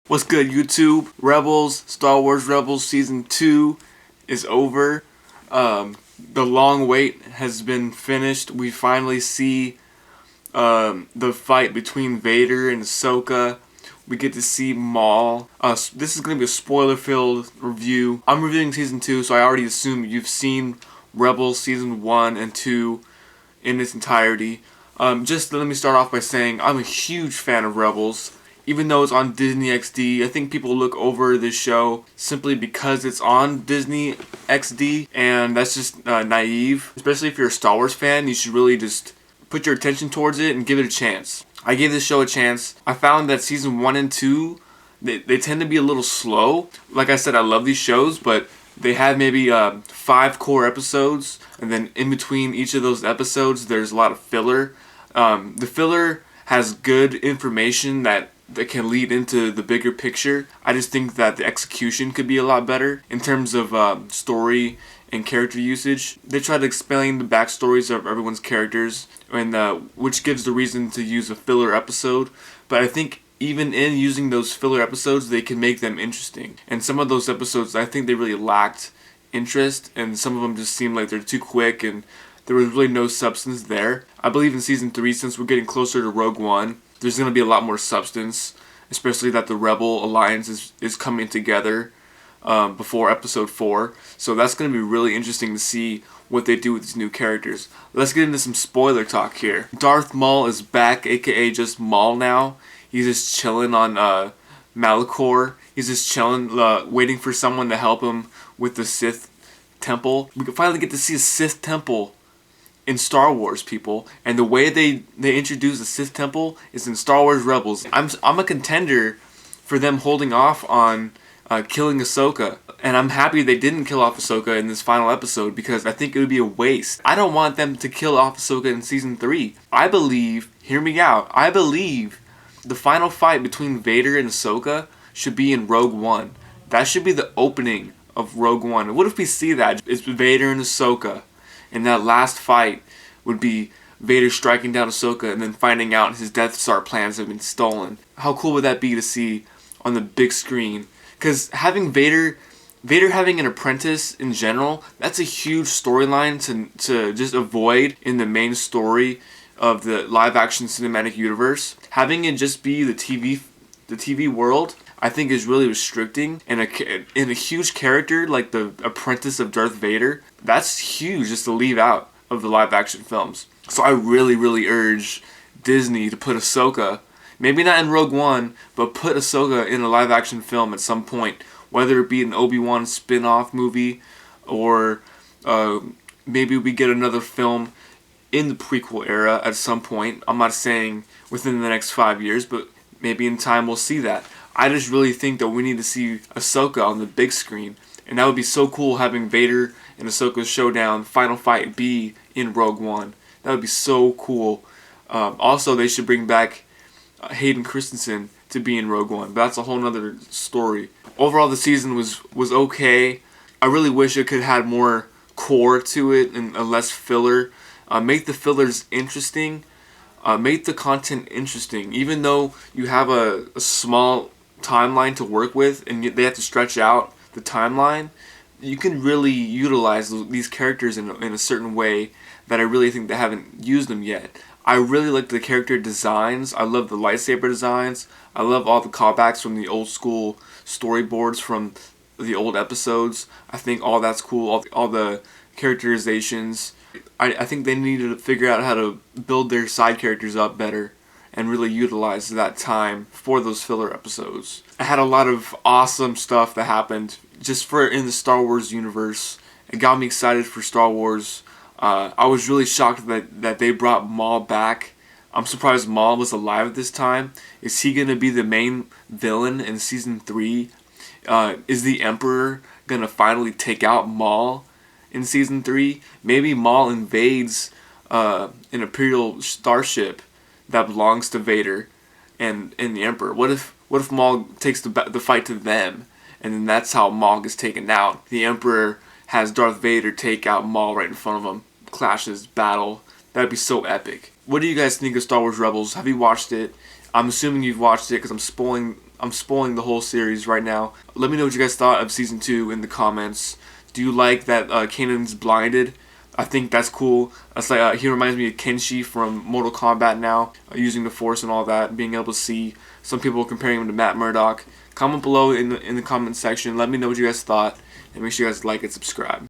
What's good, YouTube? Rebels, Star Wars Rebels Season 2 is over. The long wait has been finished. We finally see the fight between Vader and Ahsoka. We get to see Maul. This is going to be a spoiler-filled review. I'm reviewing Season 2, so I already assume you've seen Rebels Season 1 and 2 in its entirety. Just let me start off by saying I'm a huge fan of Rebels. Even though it's on Disney XD, I think people look over this show simply because it's on Disney XD, and that's just naive. Especially if you're a Star Wars fan, you should really just put your attention towards it and give it a chance. I gave this show a chance. I found that Season 1 and 2, they tend to be a little slow. Like I said, I love these shows, but they have maybe 5 core episodes, and then in between each of those episodes, there's a lot of filler. The filler has good information that can lead into the bigger picture. I just think that the execution could be a lot better in terms of story and character usage. They try to explain the backstories of everyone's characters, and which gives the reason to use a filler episode. But I think even in using those filler episodes, they can make them interesting. And some of those episodes, I think they really lacked interest, and some of them just seemed like they're too quick, and there was really no substance there. I believe in Season 3, since we're getting closer to Rogue One, there's going to be a lot more substance, especially that the Rebel Alliance is coming together before Episode 4. So that's going to be really interesting to see what they do with these new characters. Let's get into some spoiler talk here. Darth Maul is back, aka just Maul now. He's just chilling on Malachor. He's just chilling, waiting for someone to help him with the Sith Temple. We can finally get to see a Sith Temple in Star Wars, people, and the way they introduce the Sith Temple is in Star Wars Rebels. I'm a contender for them holding off on killing Ahsoka, and I'm happy they didn't kill off Ahsoka in this final episode, because I think it would be a waste. I don't want them to kill off Ahsoka in Season 3. I believe, hear me out, I believe the final fight between Vader and Ahsoka should be in Rogue One. That should be the opening of Rogue One. What if we see that? It's Vader and Ahsoka, and that last fight would be Vader striking down Ahsoka and then finding out his Death Star plans have been stolen. How cool would that be to see on the big screen? Because having Vader having an apprentice in general, that's a huge storyline to just avoid in the main story of the live-action cinematic universe. Having it just be the TV world, I think is really restricting, and in a huge character like the apprentice of Darth Vader, that's huge just to leave out of the live action films. So I really urge Disney to put Ahsoka, maybe not in Rogue One, but put Ahsoka in a live action film at some point, whether it be an Obi-Wan spin-off movie, or maybe we get another film in the prequel era at some point. I'm not saying within the next 5 years, but maybe in time we'll see that. I just really think that we need to see Ahsoka on the big screen, and that would be so cool, having Vader and Ahsoka's showdown final fight be in Rogue One. That would be so cool. Also, they should bring back Hayden Christensen to be in Rogue One, but that's a whole nother story. Overall, the season was okay. I really wish it could have had more core to it and less filler. Make the fillers interesting. Make the content interesting. Even though you have a small timeline to work with and they have to stretch out the timeline, you can really utilize these characters in a certain way that I really think they haven't used them yet. I really like the character designs. I love the lightsaber designs. I love all the callbacks from the old school storyboards from the old episodes. I think all that's cool. All the characterizations. I think they needed to figure out how to build their side characters up better and really utilize that time for those filler episodes. I had a lot of awesome stuff that happened just in the Star Wars universe. It got me excited for Star Wars. I was really shocked that they brought Maul back. I'm surprised Maul was alive at this time. Is he going to be the main villain in Season 3? Is the Emperor going to finally take out Maul in Season 3? Maybe Maul invades an Imperial starship that belongs to Vader and the Emperor. What if Maul takes the fight to them, and then that's how Maul gets taken out? The Emperor has Darth Vader take out Maul right in front of him. Clashes, battle. That'd be so epic. What do you guys think of Star Wars Rebels? Have you watched it? I'm assuming you've watched it because I'm I'm spoiling the whole series right now. Let me know what you guys thought of season 2 in the comments. Do you like that Kanan's blinded? I think that's cool. That's like he reminds me of Kenshi from Mortal Kombat now, using the Force and all that, being able to see. Some people comparing him to Matt Murdock. Comment below in the comment section. Let me know what you guys thought, and make sure you guys like and subscribe.